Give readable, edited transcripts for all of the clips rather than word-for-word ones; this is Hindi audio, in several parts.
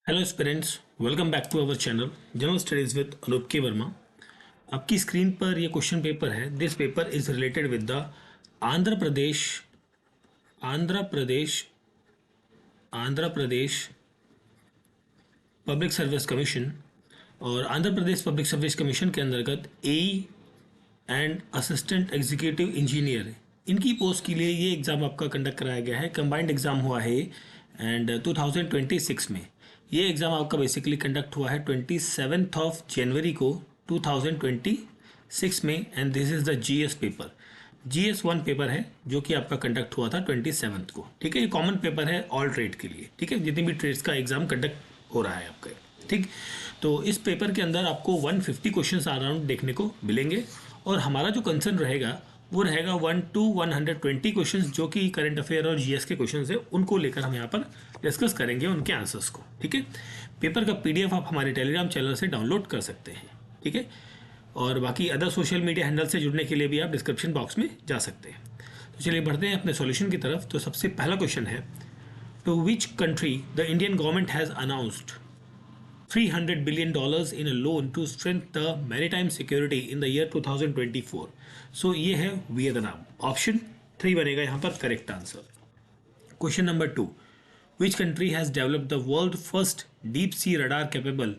Hello students, welcome back to our channel general studies with Anoop K Verma. आपकी स्क्रीन पर ये क्वेश्चन पेपर है। This paper is related with the Andhra Pradesh Andhra Pradesh Andhra Pradesh public service commission. और Andhra Pradesh public service commission के अंतर्गत AE and assistant executive engineer, इनकी पोस्ट के लिए ये एग्ज़ाम आपका कंडक्ट कराया गया है। कंबाइंड एग्ज़ाम हुआ है एंड 2026 में ये एग्ज़ाम आपका बेसिकली कंडक्ट हुआ है 27 जनवरी को 2026 में। And this is the GS paper, GS1 paper है जो कि आपका कंडक्ट हुआ था 27 को। ठीक है, ये कॉमन पेपर है ऑल ट्रेड के लिए। ठीक है, जितनी भी ट्रेड्स का एग्ज़ाम कंडक्ट हो रहा है आपका। ठीक, तो इस पेपर के अंदर आपको 150 क्वेश्चंस अराउंड देखने को मिलेंगे और हमारा जो कंसर्न रहेगा वो रहेगा 1 to 120 क्वेश्चंस जो कि करंट अफेयर और जीएस के क्वेश्चंस है, उनको लेकर हम यहाँ पर डिस्कस करेंगे उनके आंसर्स को। ठीक है, पेपर का पीडीएफ आप हमारे टेलीग्राम चैनल से डाउनलोड कर सकते हैं। ठीक है, और बाकी अदर सोशल मीडिया हैंडल से जुड़ने के लिए भी आप डिस्क्रिप्शन बॉक्स में जा सकते हैं। तो चलिए बढ़ते हैं अपने सॉल्यूशन की तरफ। तो सबसे पहला क्वेश्चन है, to which country the Indian government has announced $300 billion in a loan to strengthen the maritime security in the year 2024. सो ये है वियतनाम। ऑप्शन 3 बनेगा यहाँ पर correct answer. Question number 2, which country has developed the world first deep sea radar capable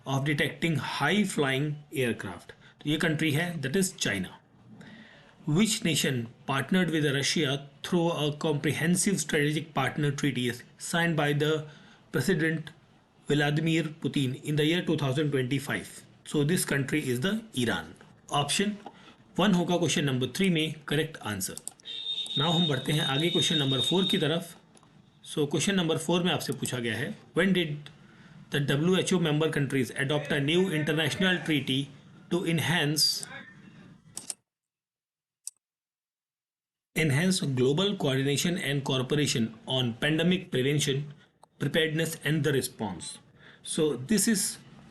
of detecting high flying aircraft. तो ये कंट्री है that is China. Which nation partnered with Russia through a comprehensive strategic partner treaty signed by the President Vladimir Putin in the year 2025? So this country is the Iran. Option 1 होगा क्वेश्चन नंबर 3 में करेक्ट आंसर। नाउ हम बढ़ते हैं आगे क्वेश्चन नंबर 4 की तरफ। सो क्वेश्चन नंबर 4 में आपसे पूछा गया है, when did the WHO member countries adopt a new international treaty to enhance global coordination and cooperation on pandemic prevention, preparedness and the response? So this is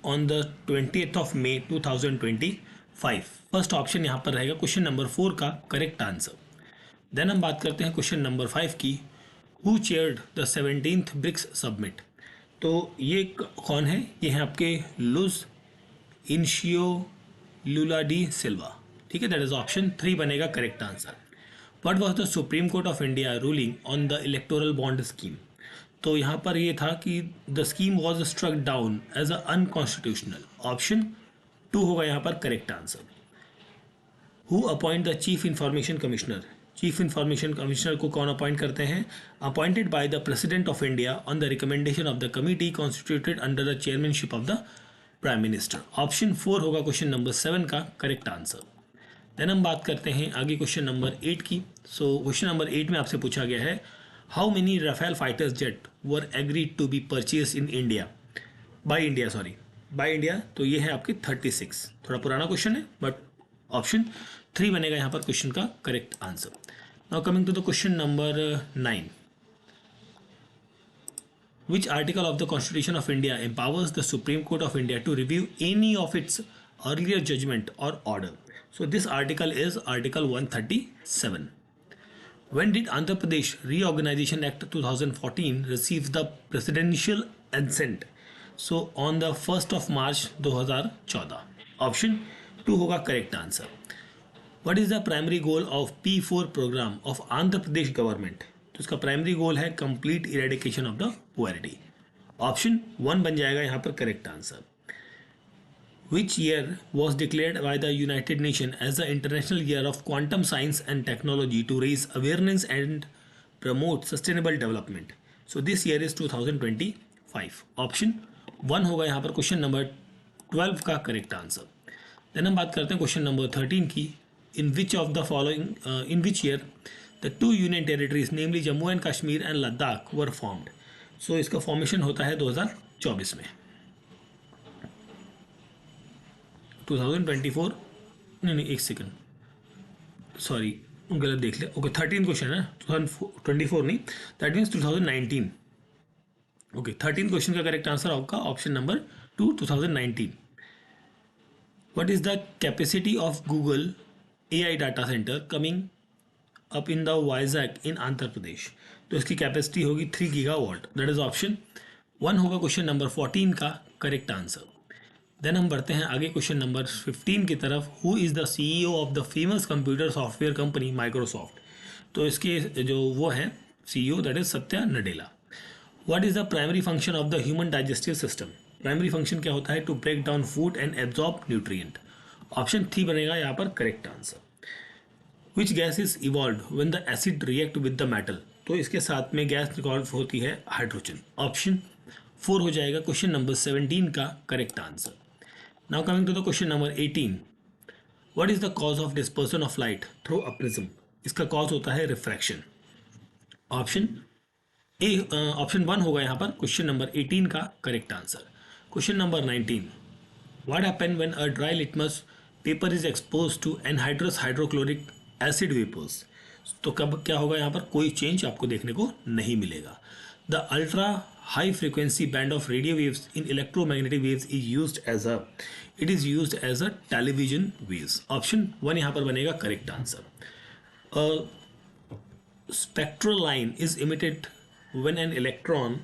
on the 20th of May 2025. First option यहाँ पर रहेगा क्वेश्चन नंबर 4 का करेक्ट आंसर। देन हम बात करते हैं क्वेश्चन नंबर 5 की, who chaired the 17th BRICS summit. तो ये कौन है? ये हैं आपके लुज इनशियो लुला डी सिल्वा। ठीक है, दैट इज ऑप्शन 3 बनेगा correct answer. What was the Supreme Court of India ruling on the electoral bond scheme? तो यहाँ पर ये था कि the scheme was struck down as a unconstitutional. Option 2 होगा यहाँ पर correct answer. Who appoint the Chief Information Commissioner? Chief information commissioner को कौन अपॉइंट करते हैं? Appointed by the president of India on the recommendation of the committee constituted under the chairmanship of the prime minister. Option 4 होगा क्वेश्चन नंबर 7 का करेक्ट आंसर। देन हम बात करते हैं आगे क्वेश्चन नंबर 8 की। सो क्वेश्चन नंबर 8 में आपसे पूछा गया है, how many Rafale fighters jet were agreed to be purchase in India by India. तो ये है आपके 36। थोड़ा पुराना क्वेश्चन है बट ऑप्शन 3 बनेगा यहाँ पर क्वेश्चन का correct answer. Now coming to the question number 9, which article of the Constitution of India empowers the Supreme Court of India to review any of its earlier judgment or order? So this article is Article 137. When did Andhra Pradesh Reorganization Act 2014 receive the presidential assent? So on the 1st of March 2014. Option 2 होगा correct answer. What is the primary goal of P4 program of Andhra Pradesh government? तो इसका प्राइमरी गोल है complete eradication of the poverty. Option 1 बन जाएगा यहाँ पर correct answer. Which year was declared by the United Nations as the International Year of Quantum Science and Technology to raise awareness and promote sustainable development? So this year is 2025. Option 1 होगा यहाँ पर क्वेश्चन नंबर 12 का करेक्ट आंसर। देन हम बात करते हैं क्वेश्चन नंबर 13 की, in which year the 2 union territories namely Jammu and Kashmir and Ladakh were formed? So इसका फॉर्मेशन होता है 2024 में। 2024 नहीं एक सेकंड, सॉरी गलत देख लिया। ओके 13 क्वेश्चन है, 2024 नहीं, दैट मीन्स 2019। ओके 13 क्वेश्चन का करेक्ट आंसर होगा option number 2 2019। What is the capacity of Google AI data centre coming up in the Vizag in Andhra Pradesh? तो इसकी कैपेसिटी होगी 3 गीगावाट। दैट इज ऑप्शन 1 होगा क्वेश्चन नंबर 14 का करेक्ट आंसर। देन हम बढ़ते हैं आगे क्वेश्चन नंबर 15 की तरफ। Who is the CEO of the famous computer software company Microsoft. तो इसके जो वो है CEO that is Satya Nadella. What is the primary function of the human digestive system. Primary function क्या होता है? To break down food and absorb nutrient. Option 3 बनेगा यहाँ पर correct answer. Which gas is evolve when the acid react with the metal. तो इसके साथ में गैस इवॉल्व होती है हाइड्रोजन। ऑप्शन 4 हो जाएगा क्वेश्चन नंबर 17 का correct answer. Now coming to the question number 18। What is the cause of dispersion of light through a prism. इसका कॉज होता है रिफ्रैक्शन। ऑप्शन ए ऑप्शन 1 होगा यहाँ पर क्वेश्चन नंबर 18 का correct answer. Question number 19। What happen when a dry litmus paper is expose to anhydrous hydrochloric acid vapours. तो कब क्या होगा यहाँ पर? कोई चेंज आपको देखने को नहीं मिलेगा। The ultra high frequency band of radio waves in electromagnetic waves is used as a television waves. Option 1 यहाँ पर बनेगा correct answer. Spectral line is emitted when an electron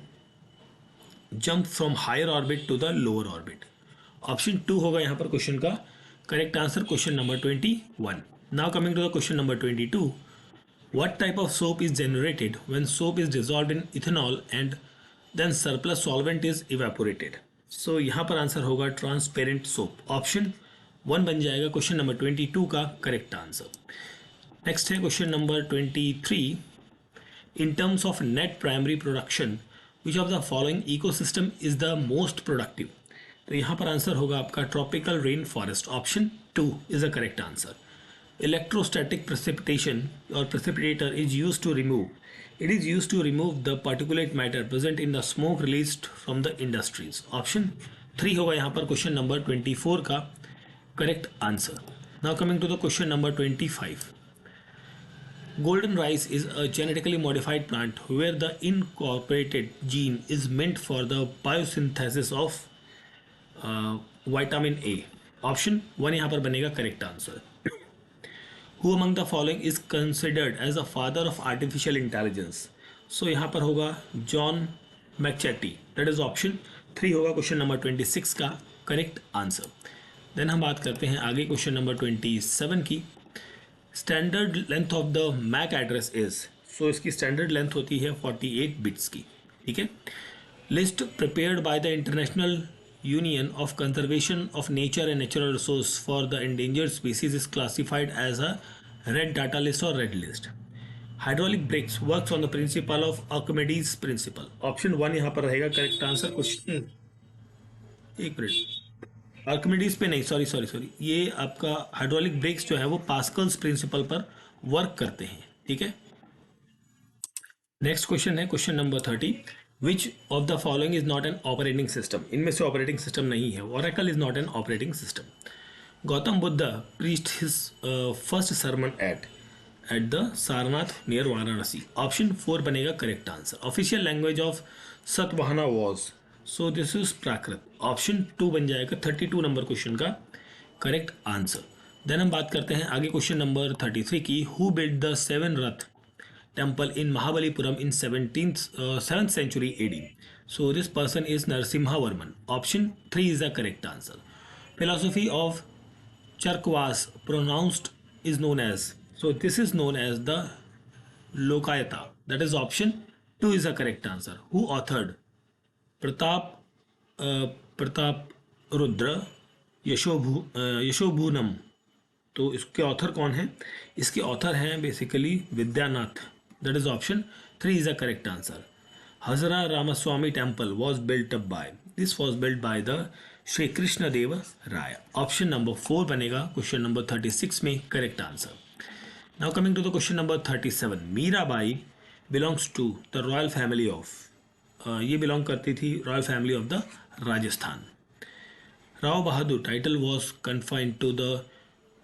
jump from higher orbit to the lower orbit. Option 2 होगा यहाँ पर क्वेश्चन का correct answer. Question number 21। Now coming to the question number 22. What type of soap is generated when soap is dissolved in ethanol and then surplus solvent is evaporated? So यहाँ पर आंसर होगा ट्रांसपेरेंट सोप। ऑप्शन 1 बन जाएगा क्वेश्चन नंबर 22 का करेक्ट आंसर। नेक्स्ट है question number 23। In terms of net primary production which of the following ecosystem is the most productive. तो यहाँ पर आंसर होगा आपका tropical rain forest. Option 2 is the correct answer. Electrostatic precipitation और precipitator is use to remove the particulate matter present in the smoke released from the industries. Option 3 होगा यहाँ पर क्वेश्चन नंबर 24 का correct answer. Now coming to the question number 25। Golden rice is a genetically modified plant where the incorporated gene is meant for the biosynthesis of vitamin A. Option 1 यहाँ पर बनेगा correct answer. Who among the following is considered as the father of artificial intelligence? So यहाँ पर होगा John McChatty. That is option 3 होगा question number 26 का correct answer. Then हम बात करते हैं आगे question number 27 की। Standard length of the MAC address is. So इसकी स्टैंडर्ड लेंथ होती है 48 बिट्स की। ठीक है। List prepared by the International Union of Conservation of Nature and Natural Resource for the endangered species is classified as a red data list और red list. Hydraulic brakes works on the principle of Archimedes principle. Option 1 यहाँ पर रहेगा करेक्ट आंसर। क्वेश्चन एक मिनट, आर्किमिडीज पे नहीं, सॉरी, ये आपका हाइड्रोलिक ब्रेक्स जो है वो पास्कल्स प्रिंसिपल पर वर्क करते हैं। ठीक है। नेक्स्ट क्वेश्चन है question number 30। Which of the following is not an operating system. इनमें से ऑपरेटिंग सिस्टम नहीं है। Oracle is not an operating system. Gautam Buddha preached his first sermon at the Sarnath near Varanasi. Option 4 बनेगा correct answer. Official language of Satavahana was. So this is Prakrit. Option 2 बन जाएगा 32 नंबर क्वेश्चन का करेक्ट आंसर। देन हम बात करते हैं आगे क्वेश्चन नंबर 33 की। Who build the 7 Rath temple in Mahabalipuram in 7th century AD? So this person is Narasimha Varman. Option 3 is the correct answer. Philosophy of Charvakas pronounced is known as. So this is known as the Lokayata. That is option 2 is the correct answer. Who authored Pratap Rudra Yashobhushanam. तो इसके ऑथर कौन है? इसके ऑथर हैं basically Vidyanath. That is option 3 is the correct answer. Hazra Ramaswamy temple was built up by. This was built by the Shri Krishna Deva Raya. Option number 4 बनेगा क्वेश्चन नंबर 36 में correct answer. Now coming to the question number 37। Mirabai belongs to the royal family of. ये बिलोंग करती थी royal family of the Rajasthan. Rao Bahadur title was confined to the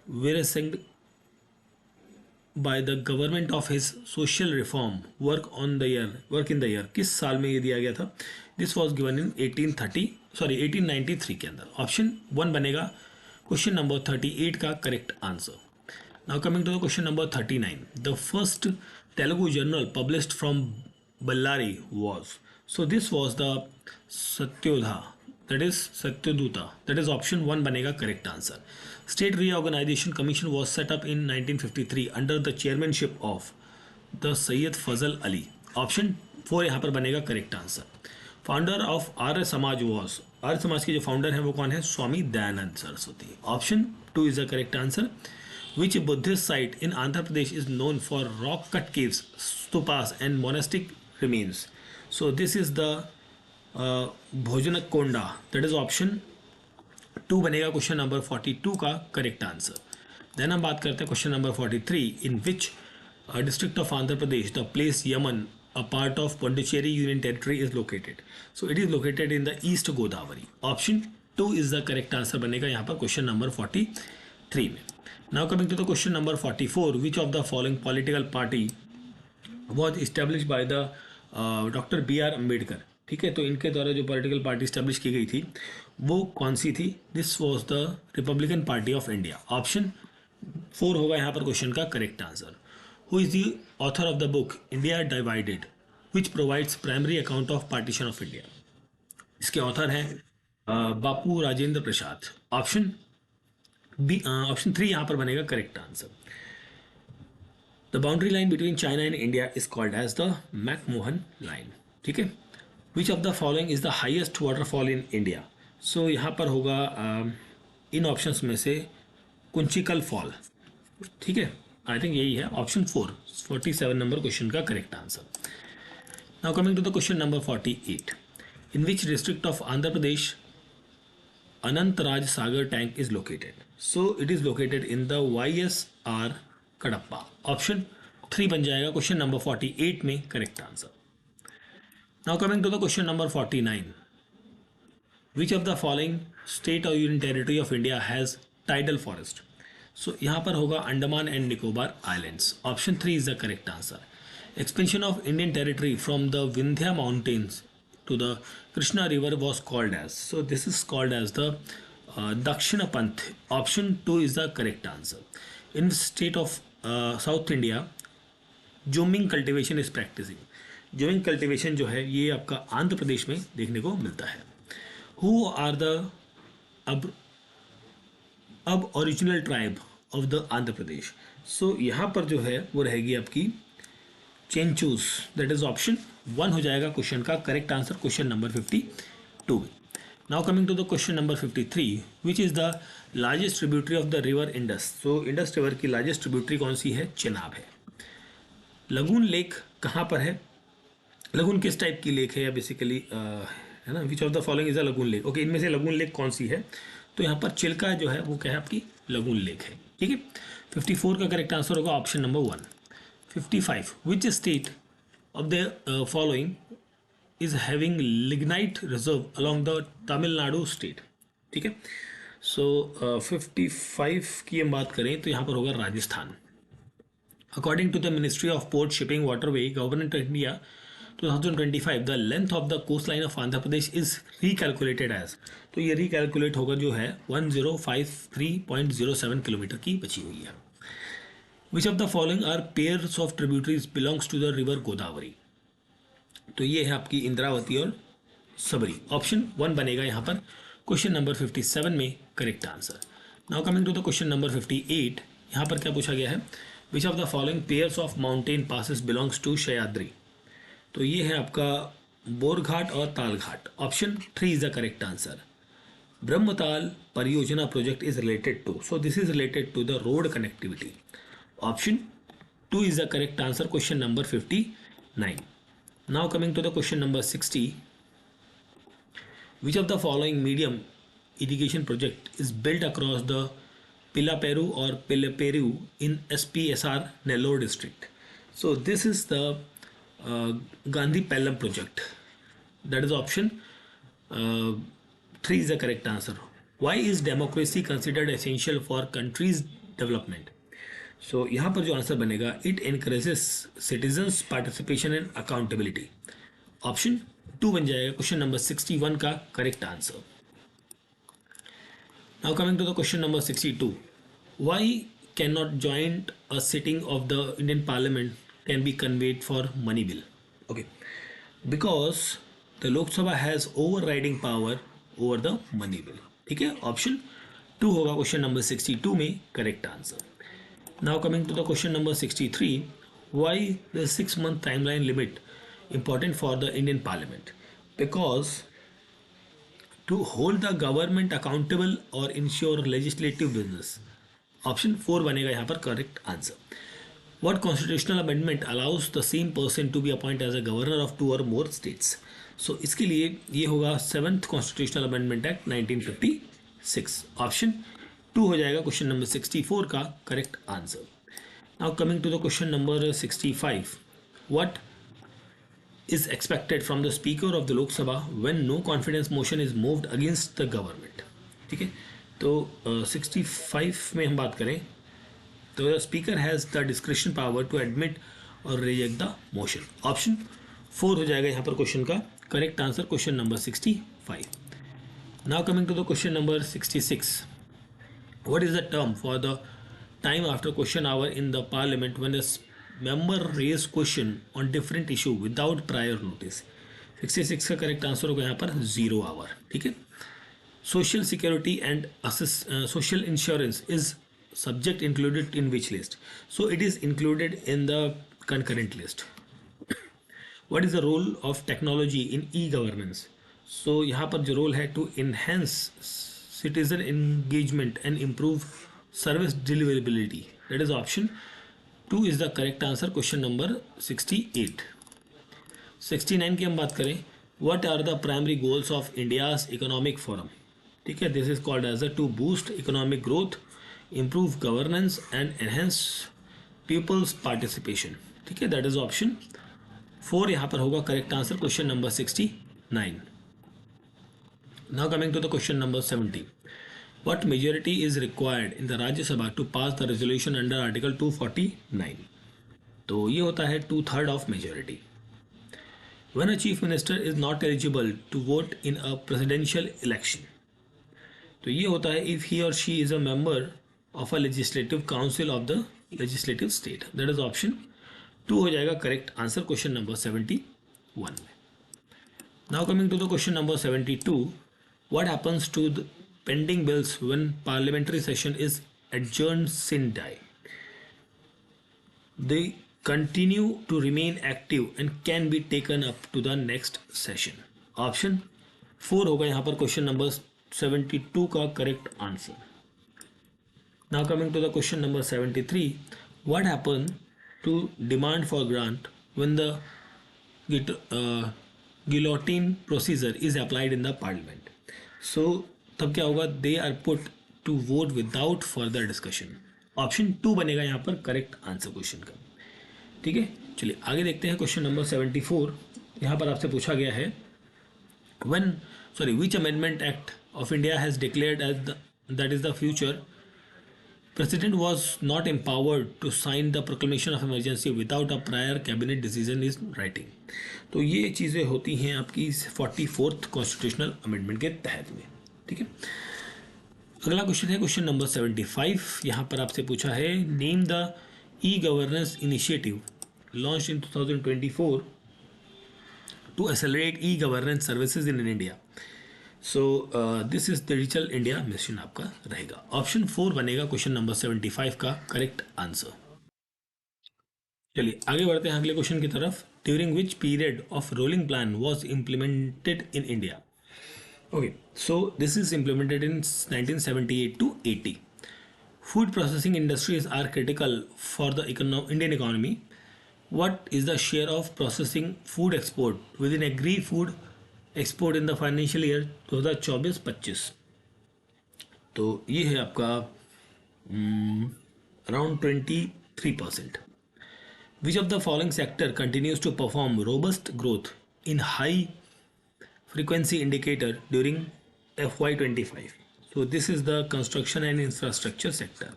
Veersingh by the government of his social reform work in the year. किस साल में ये दिया गया था? दिस वॉज गिवन इन 1893 के अंदर। ऑप्शन 1 बनेगा क्वेश्चन नंबर 38 का correct answer. Now coming to the question number 39। The first Telugu journal published from Ballari was. So this was the Satyodha, that is Satyaduta, that is option 1 बनेगा correct answer. State reorganisation commission was set up in 1953 under the chairmanship of the Syed Fazal Ali. Option 4 यहाँ पर बनेगा correct answer. Founder of Arya Samaj was, Arya Samaj के जो फाउंडर हैं वो कौन है? Swami Dayanand Saraswati. Option 2 is the correct answer. Which Buddhist site in Andhra Pradesh is known for rock cut caves, stupas and monastic remains? So this is the Bhojanakonda. That is option 2 बनेगा क्वेश्चन नंबर 42 का करेक्ट आंसर. देन हम बात करते हैं question number 43. In which district of Andhra Pradesh the place Yemen a part of Pondicherry Union Territory is located? So it is located in the East Godavari. Option 2 is the correct answer बनेगा यहाँ पर क्वेश्चन नंबर 43 में. Now coming to the question number 44, which of the following political party was established by the Dr. B.R. Ambedkar? ठीक है, तो इनके द्वारा जो पॉलिटिकल पार्टी इस्टेब्लिश की गई थी वो कौन सी थी? This was the Republican party of India. Option 4 होगा यहाँ पर क्वेश्चन का correct answer. Who is the author of the book India divided which provides primary account of partition of India? इसके ऑथर हैं बापू राजेंद्र प्रसाद. ऑप्शन 3 यहाँ पर बनेगा correct answer. The boundary line between China and India is called as the McMahon line. ठीक है. Which of the following is the highest waterfall in India? So यहाँ पर होगा इन ऑप्शंस में से कुंचिकल फॉल. ठीक है, आई थिंक यही है ऑप्शन 4, 47 नंबर क्वेश्चन का correct answer. Now coming to the question number 48. In which district of Andhra Pradesh Anantaraj Sagar tank is located? So it is located in the YSR Kadapa. Option 3 बन जाएगा क्वेश्चन नंबर 48 में correct answer. Now coming to the question number 49. Which of the following state और union territory of India has tidal forest? So यहाँ पर होगा Andaman and Nicobar islands. Option 3 is the correct answer. Expansion of Indian territory from the Vindhya mountains to the Krishna river was called as? So this is called as the Dakshina Panth. Option 2 is the correct answer. In the state of South India, Joming cultivation is practicing. Joming cultivation जो है ये आपका आंध्र प्रदेश में देखने को मिलता है. Who are the अब original tribe of the Andhra Pradesh? So यहाँ पर जो है वो रहेगी आपकी चेंचूस. दैट इज ऑप्शन 1 हो जाएगा क्वेश्चन का correct answer question number 52. Now coming to the question number 53. Which is the largest tributary of the river Indus? So Indus river की लार्जेस्ट ट्रिब्यूटरी कौन सी है? चेनाब है. लगून लेक कहाँ पर है? लगून किस टाइप की लेक है या बेसिकली है ना? विच of the following is a lagoon lake? Okay, इनमें से लगून लेक कौन सी है? तो यहाँ पर चिल्का जो है वो क्या है? आपकी लगून लेक है. ठीक है. 54 का करेक्ट आंसर होगा option number 1. 55. Which state of the following is having lignite reserve along the Tamil Nadu state? ठीक है. सो 55 की हम बात करें तो यहाँ पर होगा Rajasthan. According to the ministry of port shipping waterway government of India 2025 the length of the coastline of Andhra Pradesh is recalculated as. तो ये रिकैलकुलेट होगा जो है 1053.07 किलोमीटर की बची हुई है. Which of the following are pairs of tributaries belongs to the river Godavari? तो ये है आपकी इंद्रावती और सबरी. ऑप्शन 1 बनेगा यहाँ पर क्वेश्चन नंबर 57 में correct answer. Now coming to the question number 58. यहाँ पर क्या पूछा गया है? Which of the following pairs of mountain passes belongs to Sahyadri? तो ये है आपका बोरघाट और Thalghat. Option 3 is the correct answer. Brahmatal परियोजना project is related to? So this is related to the road connectivity. Option 2 is the correct answer question number 59. Now coming to the question number 60. Which of the following medium irrigation project is built across the Pilaperu or Pilaperu in SPSR Nellore district? So this is the Gandhi Pellam project. That is option 3 is the correct answer. Why is democracy considered essential for country's development? So यहाँ पर जो आंसर बनेगा it encourages citizens participation and accountability. Option 2 बन जाएगा क्वेश्चन नंबर 61 का correct answer. Now coming to the question number 62. Why can not joint a sitting of the Indian parliament can be convened for money bill? Okay, because the Lok Sabha has overriding power over the money bill. ठीक है, ऑप्शन 2 होगा क्वेश्चन नंबर 62 में correct answer. Now coming to the question number 63, why the 6 month timeline limit important for the Indian parliament? Because to hold the government accountable or ensure legislative business। Option 4 बनेगा यहाँ पर correct answer. What constitutional amendment allows the same person to be appointed as a governor of 2 or more states? So इसके लिए ये होगा 7th Constitutional Amendment Act 1956। Option 2 हो जाएगा क्वेश्चन नंबर 64 का correct answer. Now coming to the question number 65, what is expected from the speaker of the Lok Sabha when no confidence motion is moved against the government? ठीक है, तो 65 में हम बात करें तो the speaker has the description power to admit और रिजेक्ट द मोशन। ऑप्शन 4 हो जाएगा यहाँ पर क्वेश्चन का correct answer, question number 65। Now coming to the question number 66, what is the term for the time after question hour in the parliament when the member raise question on different issue without prior notice? 66 का करेक्ट आंसर होगा यहाँ पर 0 आवर। ठीक है, social security and social insurance is subject included in which list? So it is included in the concurrent list. What is the role of technology in e governance? So यहाँ पर जो रोल है to enhance citizen engagement and improve service deliverability, that is option 2 is the correct answer, question number 68। 69 की हम बात करें, what are the primary goals of India's economic forum? ठीक है, this is called as a to boost economic growth, improve governance and enhance people's participation. ठीक है, दैट इज ऑप्शन 4 यहाँ पर होगा correct answer, question number 69। Now coming to the question number 70, what majority is required in the Rajya Sabha to pass the resolution under Article 249? तो ये होता है 2/3 of majority. When a chief minister is not eligible to vote in a presidential election, तो ये होता है if he or she is a member of a legislative council of the legislative state, that is option 2 हो जाएगा करेक्ट आंसर, क्वेश्चन नंबर 71 में। Now coming to the question number 72, what happens to the pending bills when parliamentary session is adjourned sine die? They continue to remain active and can be taken up to the next session। Option 4 होगा यहाँ पर क्वेश्चन नंबर 72 का correct answer. Now coming to the question number 73, what happen to demand for grant when the guillotine procedure is applied in the parliament? So तब क्या होगा, they are put to vote without further discussion. Option 2 बनेगा यहाँ पर करेक्ट आंसर क्वेश्चन का। ठीक है, चलिए आगे देखते हैं क्वेश्चन नंबर 74। यहाँ पर आपसे पूछा गया है which amendment act of India has declared as that is the future president was not empowered to sign the proclamation of emergency without a prior cabinet decision is writing. तो ये चीज़ें होती हैं आपकी 44th कॉन्स्टिट्यूशनल अमेंडमेंट के तहत में। ठीक है, अगला क्वेश्चन है क्वेश्चन नंबर 75। यहाँ पर आपसे पूछा है, name the e governance initiative launch in 2024 to accelerate e governance services in India. So this is digital India mission आपका रहेगा। ऑप्शन 4 बनेगा क्वेश्चन नंबर 75 का करेक्ट आंसर। चलिए आगे बढ़ते हैं अगले क्वेश्चन की तरफ। During which period of rolling plan was implemented in India? Okay, so this is implemented in 1978 to 80. Food processing industries are critical for the Indian economy. What is the share of processing food export within agri-food export in the financial year 2024-25? तो ये है आपका around 23%. Which of the following sector continues to perform robust growth in high frequency indicator during FY25? So this is the construction and infrastructure sector.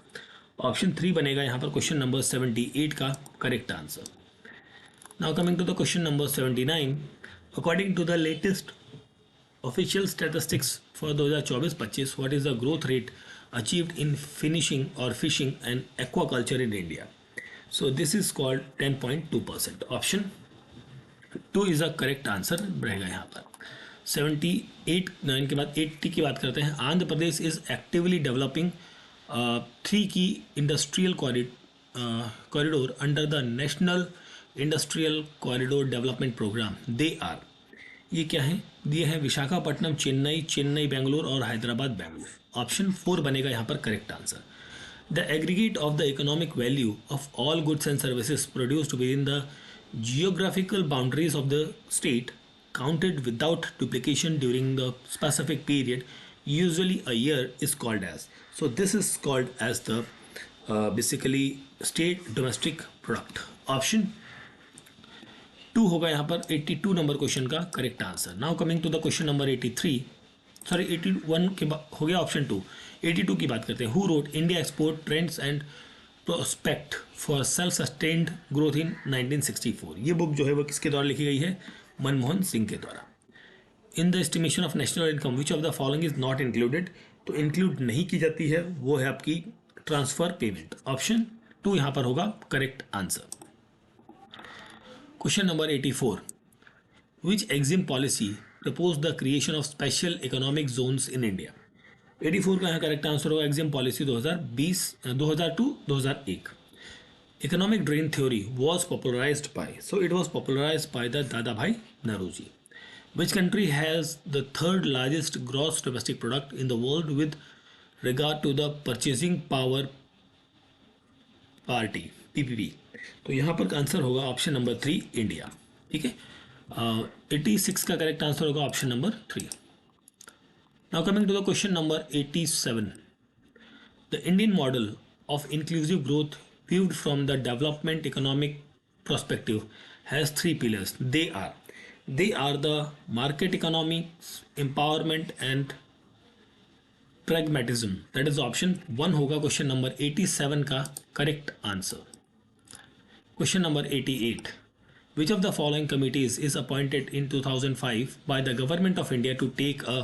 Option 3 बनेगा यहाँ पर क्वेश्चन नंबर 78 का correct answer. Now coming to the question number 79, according to the latest official statistics for 2024-25, what is the growth rate achieved in finishing और fishing and aquaculture in India? So this is called 10.2%। Option 2 is the correct answer रहेगा यहाँ पर। 78 9 के बाद 80 की बात करते हैं. Andhra Pradesh is actively developing 3 key industrial corridor under the national industrial corridor development programme. They are, ये क्या है? ये है विशाखापट्टनम चेन्नई, चेन्नई बेंगलोर और हैदराबाद बेंगलोर. ऑप्शन 4 बनेगा यहाँ पर correct answer. The aggregate of the economic value of all goods and services produced within the geographical boundaries of the state, counted without duplication during the specific period, usually a year, is called as. So this is called as the basically state domestic product. Option 2 होगा यहाँ पर 82 नंबर क्वेश्चन का correct answer. Now coming to the question number 83, sorry 81 के हो गया ऑप्शन 2. 82 की बात करते हैं. Who wrote India export trends and prospect for self sustained growth in 1964. ये बुक जो है वो किसके द्वारा लिखी गई है? मनमोहन सिंह के द्वारा. In the estimation of national income which of the following is not included. तो इंक्लूड नहीं की जाती है वो है आपकी ट्रांसफर पेमेंट. ऑप्शन 2 यहाँ पर होगा correct answer. Question number 84, which EXIM policy propose the creation of special economic zones in India. 84 का यहाँ करेक्ट आंसर होगा EXIM policy 2002-2001. Economic drain theory was popularised by, so it was popularised by the Dadabhai Naoroji. Which country has the third largest gross domestic product in the world with regard to the purchasing power party, PPP. तो यहाँ पर आंसर होगा ऑप्शन नंबर 3 इंडिया. ठीक है. 86 का करेक्ट आंसर होगा option number 3. Now coming to the question number 87. The Indian model of inclusive growth viewed from the development economic perspective has 3 pillars. They are the market economy, empowerment and pragmatism. That is option 1 होगा question number 87 का correct answer. Question number 88. Which of the following committees is appointed in 2005 by the government of India to take a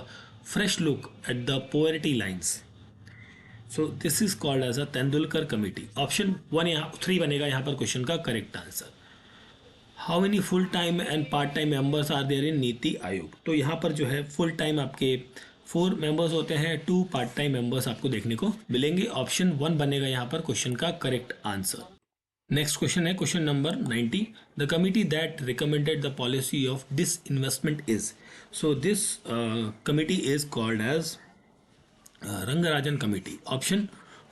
fresh look at the poverty lines? So this is called as a Tendulkar committee. Option 1 यहाँ 3 बनेगा यहाँ पर क्वेश्चन का correct answer. How many full time and part time members are there in NITI Aayog. तो यहाँ पर जो है फुल टाइम आपके 4 मेंबर्स होते हैं, 2 पार्ट टाइम मेंबर्स आपको देखने को मिलेंगे. ऑप्शन 1 बनेगा यहाँ पर क्वेश्चन का करेक्ट आंसर. नेक्स्ट क्वेश्चन है question number 90. The committee that recommended the policy of disinvestment is. So this committee is called as Rangarajan committee. Option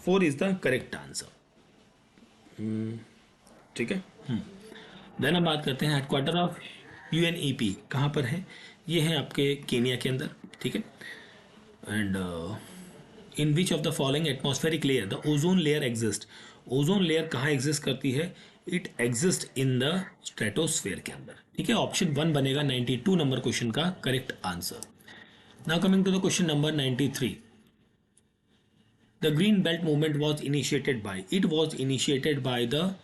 4 is the correct answer. ठीक है. देन हम बात करते हैं हेडक्वार्टर ऑफ यूएनईपी कहाँ पर है. ये है आपके केनिया के अंदर. ठीक है. And in which of the following atmospheric layer the ozone layer exist. Ozone layer कहाँ एग्जिस्ट करती है? It exist in the stratosphere के अंदर. ठीक है. ऑप्शन 1 बनेगा 92 नंबर क्वेश्चन का correct answer. Now coming to the question number 93. The green belt movement was initiated by. It was initiated by the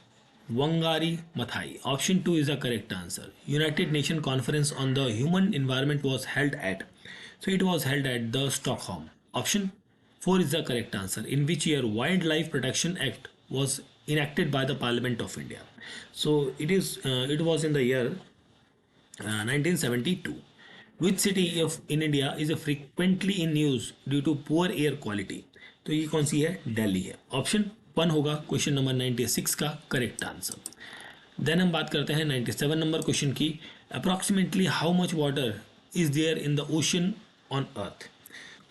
Wangari Maathai. Option 2 is the correct answer. United Nations Conference on the Human Environment was held at. So it was held at the Stockholm. Option 4 is the correct answer. In which year Wildlife Protection Act was enacted by the Parliament of India. So it was in the year 1972. Which city in India is frequently in news due to poor air quality? तो ये कौन सी है? दिल्ली है. ऑप्शन 1 होगा क्वेश्चन नंबर 96 का करेक्ट आंसर. देन हम बात करते हैं 97 नंबर क्वेश्चन की. Approximately how much water is there in the ocean on earth.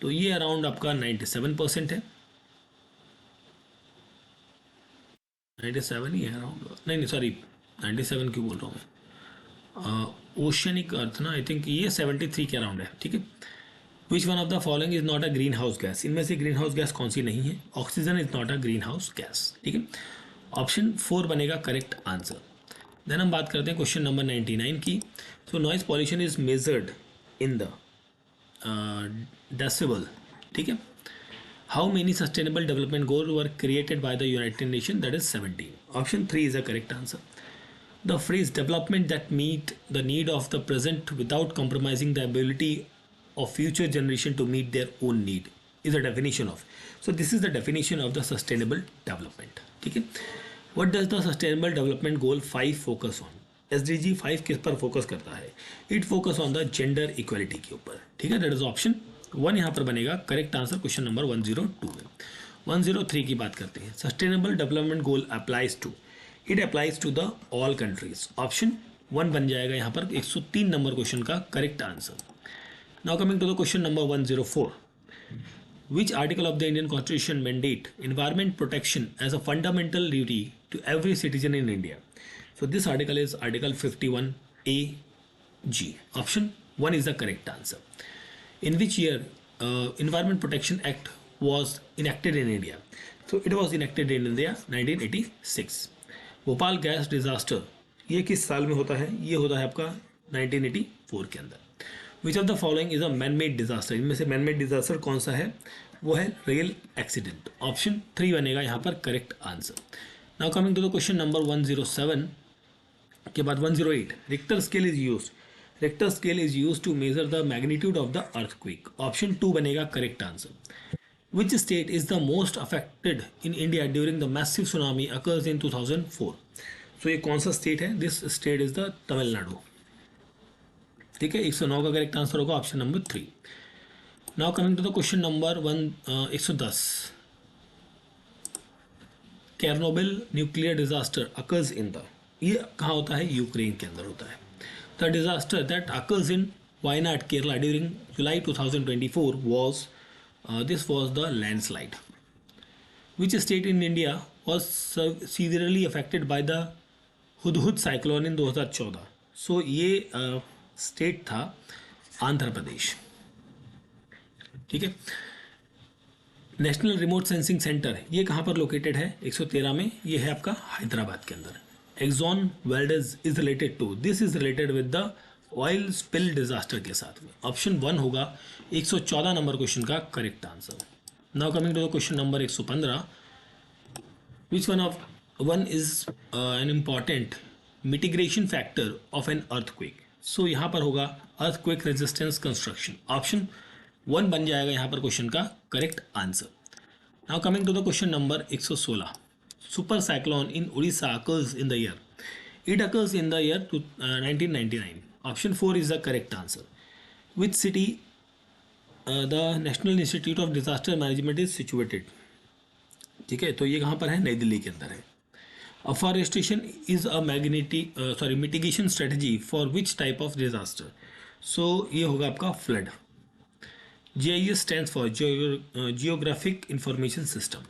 तो ये अराउंड आपका 97% है. 97 ही है अराउंड. नहीं सॉरी 97 क्यों बोल रहा हूँ मैं. ओशनिक अर्थ ना, आई थिंक ये 73 के अराउंड है. ठीक है. Which one of the following is not a green house gas. इनमें से ग्रीन हाउस गैस कौन सी नहीं है? Oxygen is not a green house gas. ठीक है. ऑप्शन 4 बनेगा करेक्ट आंसर. देन हम बात करते हैं क्वेश्चन नंबर 99 की. So noise pollution is measured in the decibel. ठीक है. How many sustainable development goal were created by the United Nation. That is 17. Option 3 is the correct answer. The phrase development that meet the need of the present without compromising the ability of future generation to meet their own need is a definition of. So this is the definition of the sustainable development. ठीक है. What does the sustainable development goal 5 focus on? SDG 5 किस पर फोकस करता है? It focus on the gender equality के ऊपर, ठीक है। दैट इज ऑप्शन 1 यहाँ पर बनेगा करेक्ट आंसर क्वेश्चन नंबर 102 में। 103 की बात करते हैं। Sustainable development goal applies to, it applies to the all countries. Option 1 बन जाएगा यहाँ पर 103 नंबर क्वेश्चन का correct answer. Now coming to the question number 104, which article of the Indian Constitution mandate environment protection as a fundamental duty to every citizen in India? So this article is Article 51A(G). Option 1 is the correct answer. In which year Environment Protection Act was enacted in India? So it was enacted in India 1986. Bhopal gas disaster ये किस साल में होता है? ये होता है आपका 1984 के अंदर। विच of the following is a man made disaster? इनमें से मैन मेड डिजास्टर कौन सा है? वो है रेल एक्सीडेंट। ऑप्शन 3 बनेगा यहाँ पर correct answer. Now coming to the question number 107 के बाद 108, Richter scale is use, Richter scale is use to measure the magnitude of the earthquake. Option 2 बनेगा correct answer. Which state is the most affected in India during the massive tsunami occurs in 2004? So ये कौन सा स्टेट है? This state is the Tamil Nadu, ठीक है। 109 का करेक्ट आंसर होगा option number 3। Now coming to the question number 110, Chernobyl nuclear disaster occurs in the, ये कहाँ होता है? यूक्रेन के अंदर होता है। The disaster that occurs in Wayanad Kerala during July 2024 was this was the landslide. Which state in India was severely affected by the Hudhud cyclone in 2014? So ये स्टेट था आंध्र प्रदेश, ठीक है। नेशनल रिमोट सेंसिंग सेंटर ये कहाँ पर लोकेटेड है? 113 में। ये है आपका हैदराबाद के अंदर। Exxon Valdez is related to, this is related with the oil spill disaster के साथ में। ऑप्शन 1 होगा 114 नंबर क्वेश्चन का correct answer. Now coming to the question number 115, which one is an important mitigation factor of an earthquake? So यहाँ पर होगा अर्थक्वेक रेजिस्टेंस कंस्ट्रक्शन। ऑप्शन 1 बन जाएगा यहाँ पर क्वेश्चन का correct answer. Now coming to the question number 116, super cyclone in Orissa occurs in the year, it occurs in the year 1999। Option 4 is the correct answer. Which city the national institute of disaster management is situated? ठीक है, तो ये कहाँ पर है? नई दिल्ली के अंदर है। Afforestation is a mitigation strategy for which type of disaster? So ये होगा आपका flood. GIS stands for Geographic Information System.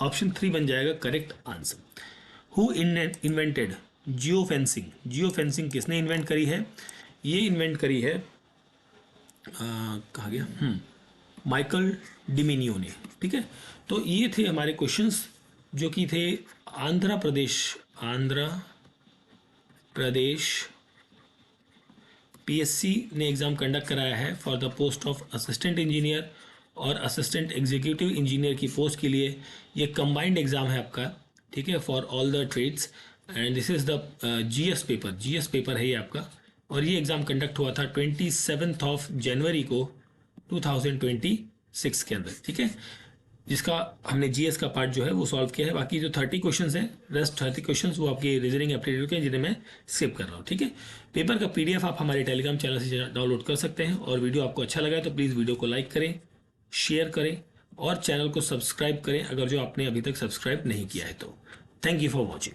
Option 3 बन जाएगा correct answer. Who invented geofencing? Geofencing किसने इन्वेंट करी है? ये इन्वेंट करी है कहाँ गया? माइकल डिमिनियो ने, ठीक है। तो ये थे हमारे क्वेश्चंस जो कि थे आंध्र प्रदेश PSC ने एग्ज़ाम कंडक्ट कराया है for the post of assistant engineer और असिस्टेंट एग्जीक्यूटिव इंजीनियर की पोस्ट के लिए। ये कंबाइंड एग्ज़ाम है आपका, ठीक है, for all the trades. And this is the GS paper है ये आपका। और ये एग्ज़ाम कंडक्ट हुआ था 27 जनवरी को 2026 के अंदर, ठीक है, जिसका हमने GS का पार्ट जो है वो सॉल्व किया है। बाकी जो 30 क्वेश्चंस हैं, रेस्ट 30 क्वेश्चंस वो आपके रीजनिंग एप्टीट्यूड के हैं, जिन्हें मैं स्किप कर रहा हूँ, ठीक है। पेपर का PDF आप हमारे टेलीग्राम चैनल से डाउनलोड कर सकते हैं। और वीडियो आपको अच्छा लगा है तो प्लीज़ वीडियो को लाइक करें, शेयर करें और चैनल को सब्सक्राइब करें अगर जो आपने अभी तक सब्सक्राइब नहीं किया है तो। Thank you for watching.